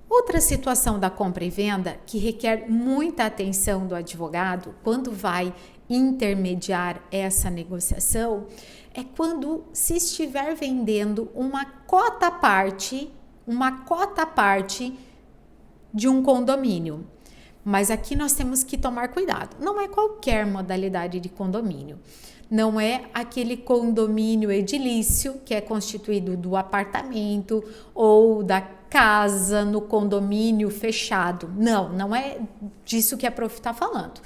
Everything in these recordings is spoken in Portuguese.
Outra situação da compra e venda que requer muita atenção do advogado quando vai intermediar essa negociação é quando se estiver vendendo uma cota parte de um condomínio. Mas aqui nós temos que tomar cuidado. Não é qualquer modalidade de condomínio. Não é aquele condomínio edilício que é constituído do apartamento ou da casa no condomínio fechado. Não é disso que a prof está falando.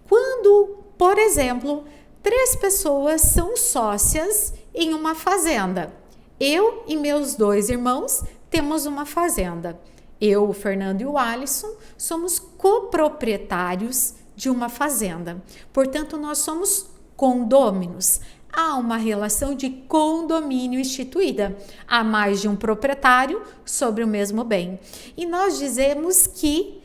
Quando, por exemplo, 3 pessoas são sócias em uma fazenda. Eu e meus 2 irmãos temos uma fazenda. Eu, o Fernando e o Alisson somos coproprietários de uma fazenda. Portanto, nós somos condôminos. Há uma relação de condomínio instituída. Há mais de um proprietário sobre o mesmo bem. E nós dizemos que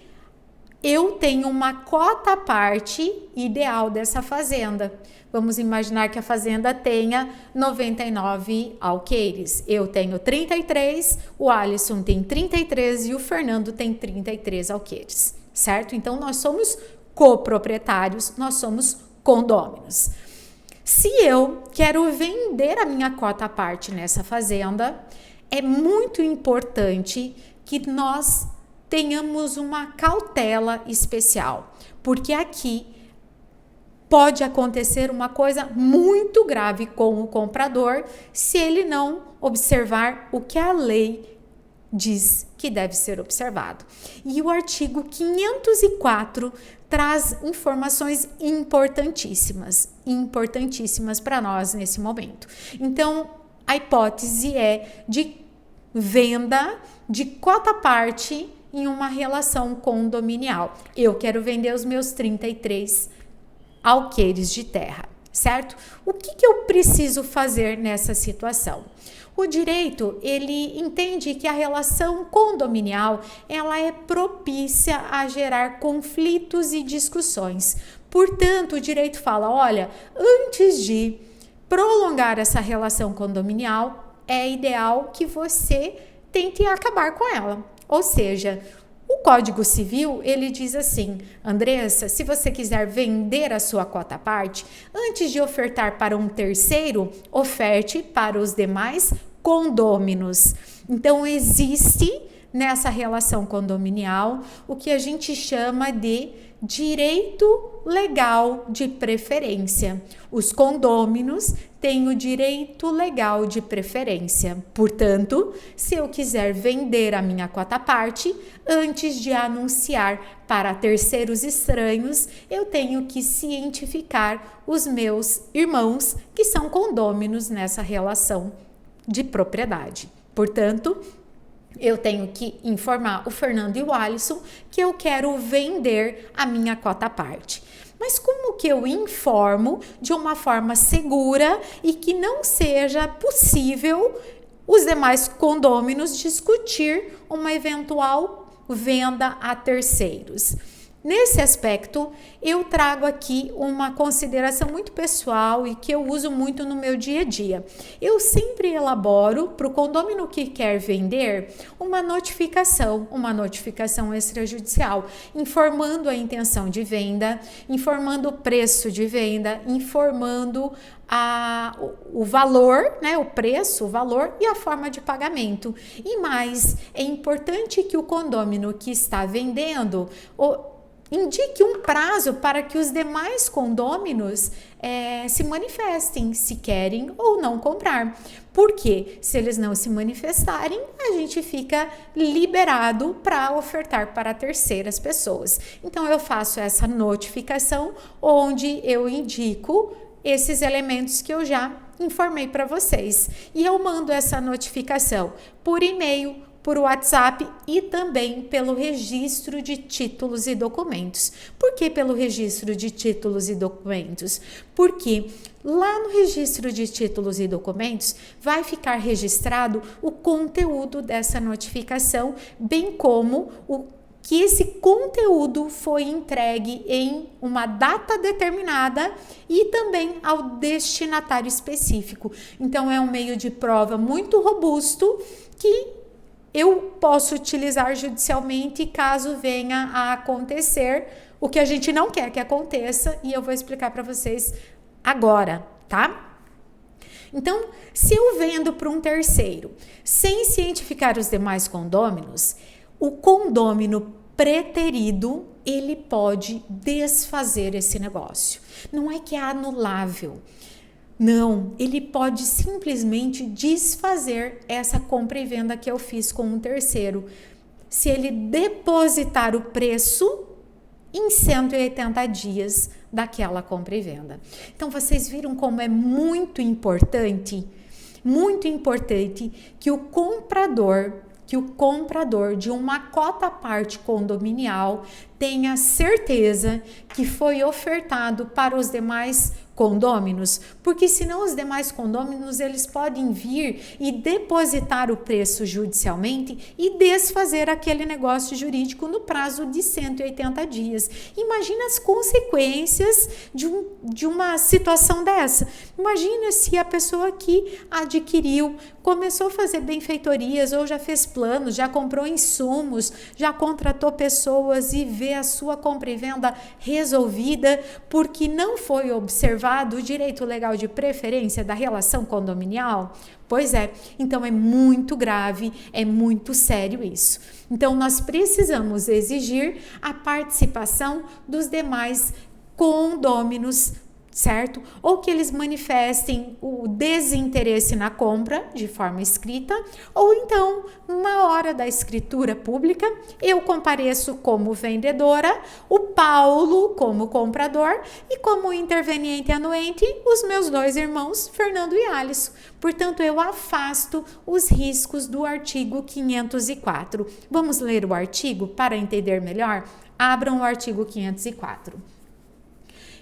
eu tenho uma cota à parte ideal dessa fazenda. Vamos imaginar que a fazenda tenha 99 alqueires. Eu tenho 33, o Alisson tem 33 e o Fernando tem 33 alqueires, certo? Então, nós somos coproprietários, nós somos condôminos. Se eu quero vender a minha cota à parte nessa fazenda, é muito importante que nós tenhamos uma cautela especial, porque aqui pode acontecer uma coisa muito grave com o comprador se ele não observar o que a lei diz que deve ser observado. E o artigo 504 traz informações importantíssimas para nós nesse momento. Então, a hipótese é de venda de cota à parte em uma relação condominial. Eu quero vender os meus 33 alqueires de terra, certo? O que eu preciso fazer nessa situação? O direito, ele entende que a relação condominial, ela é propícia a gerar conflitos e discussões. Portanto, o direito fala, olha, antes de prolongar essa relação condominial, é ideal que você tente acabar com ela. Ou seja, o Código Civil, ele diz assim, Andressa, se você quiser vender a sua cota à parte, antes de ofertar para um terceiro, oferte para os demais condôminos. Então, existe nessa relação condominial o que a gente chama de direito legal de preferência. Os condôminos têm o direito legal de preferência. Portanto, se eu quiser vender a minha cota à parte, antes de anunciar para terceiros estranhos, eu tenho que cientificar os meus irmãos que são condôminos nessa relação de propriedade. Portanto, eu tenho que informar o Fernando e o Alisson que eu quero vender a minha cota à parte. Mas como que eu informo de uma forma segura e que não seja possível os demais condôminos discutir uma eventual venda a terceiros? Nesse aspecto, eu trago aqui uma consideração muito pessoal e que eu uso muito no meu dia a dia. Eu sempre elaboro para o condômino que quer vender uma notificação extrajudicial, informando a intenção de venda, informando o preço de venda, informando o valor, né, o preço, o valor e a forma de pagamento. E mais, é importante que o condômino que está vendendo indique um prazo para que os demais condôminos se manifestem, se querem ou não comprar. Porque se eles não se manifestarem, a gente fica liberado para ofertar para terceiras pessoas. Então, eu faço essa notificação onde eu indico esses elementos que eu já informei para vocês. E eu mando essa notificação por e-mail, por WhatsApp e também pelo registro de títulos e documentos. Por que pelo registro de títulos e documentos? Porque lá no registro de títulos e documentos vai ficar registrado o conteúdo dessa notificação, bem como que esse conteúdo foi entregue em uma data determinada e também ao destinatário específico. Então, é um meio de prova muito robusto que eu posso utilizar judicialmente caso venha a acontecer o que a gente não quer que aconteça, e eu vou explicar para vocês agora, tá? Então, se eu vendo para um terceiro, sem cientificar os demais condôminos, o condômino preterido, ele pode desfazer esse negócio. Não é que é anulável. Não, ele pode simplesmente desfazer essa compra e venda que eu fiz com um terceiro. Se ele depositar o preço em 180 dias daquela compra e venda. Então, vocês viram como é muito importante que o comprador de uma cota parte condominial tenha certeza que foi ofertado para os demais condôminos, porque senão os demais condôminos eles podem vir e depositar o preço judicialmente e desfazer aquele negócio jurídico no prazo de 180 dias. Imagina as consequências de uma situação dessa. Imagina se a pessoa que adquiriu, começou a fazer benfeitorias ou já fez planos, já comprou insumos, já contratou pessoas e vê a sua compra e venda resolvida porque não foi observado o direito legal de preferência da relação condominial? Pois é, então é muito grave, é muito sério isso. Então nós precisamos exigir a participação dos demais condôminos, certo? Ou que eles manifestem o desinteresse na compra de forma escrita, ou então, na hora da escritura pública, eu compareço como vendedora, o Paulo como comprador e como interveniente anuente, os meus dois irmãos, Fernando e Alisson. Portanto, eu afasto os riscos do artigo 504. Vamos ler o artigo para entender melhor? Abram o artigo 504.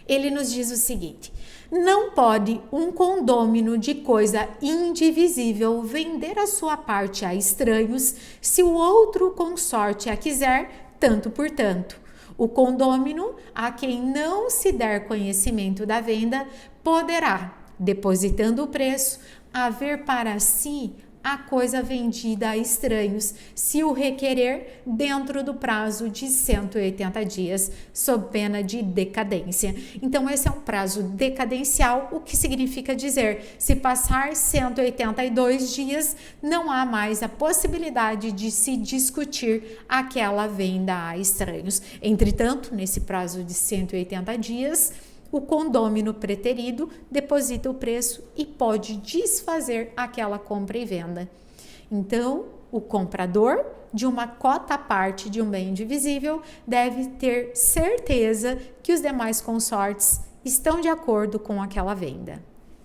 Ele nos diz o seguinte: não pode um condômino de coisa indivisível vender a sua parte a estranhos, se o outro consorte a quiser, tanto por tanto. O condômino a quem não se der conhecimento da venda poderá, depositando o preço, haver para si a coisa vendida a estranhos, se o requerer dentro do prazo de 180 dias, sob pena de decadência. Então, esse é um prazo decadencial, o que significa dizer, se passar 182 dias, não há mais a possibilidade de se discutir aquela venda a estranhos. Entretanto, nesse prazo de 180 dias, o condômino preterido deposita o preço e pode desfazer aquela compra e venda. Então, o comprador de uma cota parte de um bem indivisível deve ter certeza que os demais consortes estão de acordo com aquela venda.